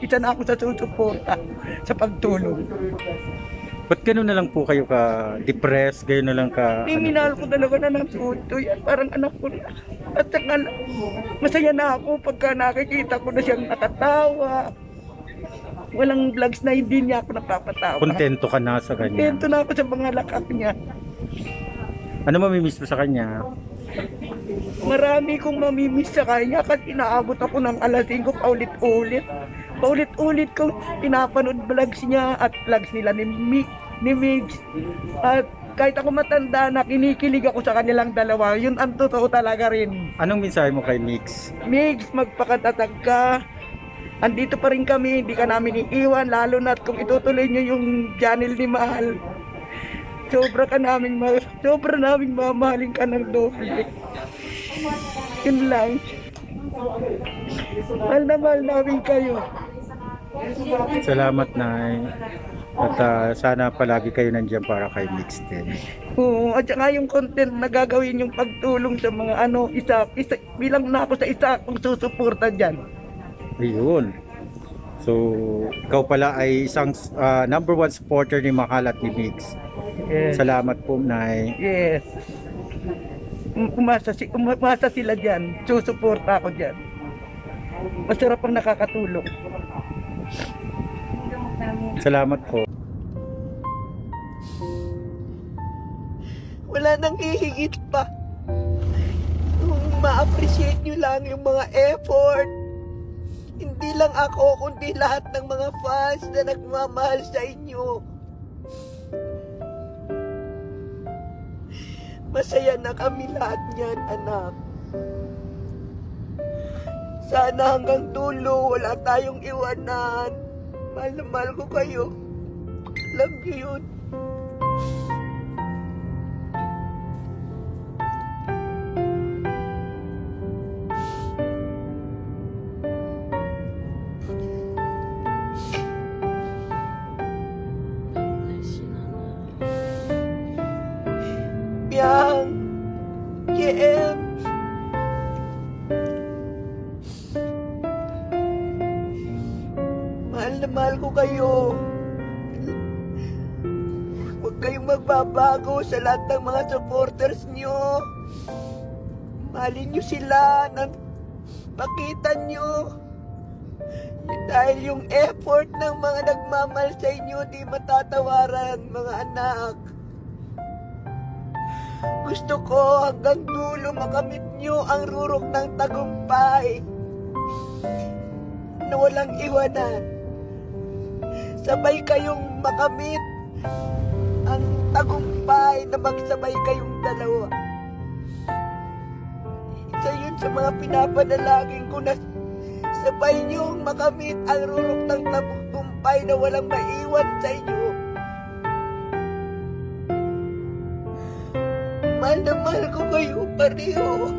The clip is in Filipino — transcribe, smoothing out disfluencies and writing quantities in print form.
Isa na ako sa susuporta sa pagtulong. Ba't gano'n na lang po kayo ka-depressed? Gano'n na lang ka... Minahal ko talaga na ng puto yan. Parang anak ko na. At saka masaya na ako pagka nakikita ko na siyang nakatawa. Walang vlogs na hindi niya ako napapatawa. Kontento ka na sa kanya? Kontento na ako sa mga lakak niya. Ano mamimiss mo sa kanya? Marami kong mamimiss sa kanya kasi inaabot ako ng alas 5 paulit-ulit. Paulit-ulit kong pinapanood vlogs niya at vlogs nila ni Migs. At kahit ako matanda na kinikilig ako sa kanilang dalawa, yun ang totoo talaga rin. Anong mensahe mo kay Mix? Migs, magpakatatag ka. Andito pa rin kami, hindi ka namin iiwan, lalo na kung itutuloy nyo yung channel ni Mahal. Sobra naming mamahalin ka ng doble. Yun lang. Mahal na mahal namin kayo. Salamat, Nay. At sana palagi kayo nandiyan para kay Mix din. Oo, at saka yung content na gagawin yung pagtulong sa mga isa, bilang na ako sa isa akong susuporta dyan. Ayun. So, ikaw pala ay isang number 1 supporter ni Mahal at ni Mix. Yes. Salamat po, Nay. Yes. Umasa sila dyan. Susuporta ako dyan. Masarap ang nakakatulong. Salamat po. Wala nang hihigit pa. Kung ma-appreciate nyo lang yung mga effort. Hindi lang ako, kundi lahat ng mga fans na nagmamahal sa inyo. Masaya na kami lahat niyan, anak. Sana hanggang dulo, wala tayong iwanan. Mahal na mahal ko kayo. Love you yun. Yang KM mahal na mahal ko kayo. Huwag kayong magbabago sa lahat ng mga supporters nyo. Mahalin nyo sila ng pakita nyo. Dahil yung effort ng mga nagmamahal sa inyo di matatawaran, mga anak. Gusto ko hanggang dulo makamit nyo ang rurok ng tagumpay na walang iwanan. Sabay kayong makamit ang tagumpay na magsabay kayong dalawa. Isa yun sa mga pinapanalangin ko na sabay nyo makamit ang rurok ng tagumpay na walang maiwan sa inyo. Mahal na mahal ko kayo pareho.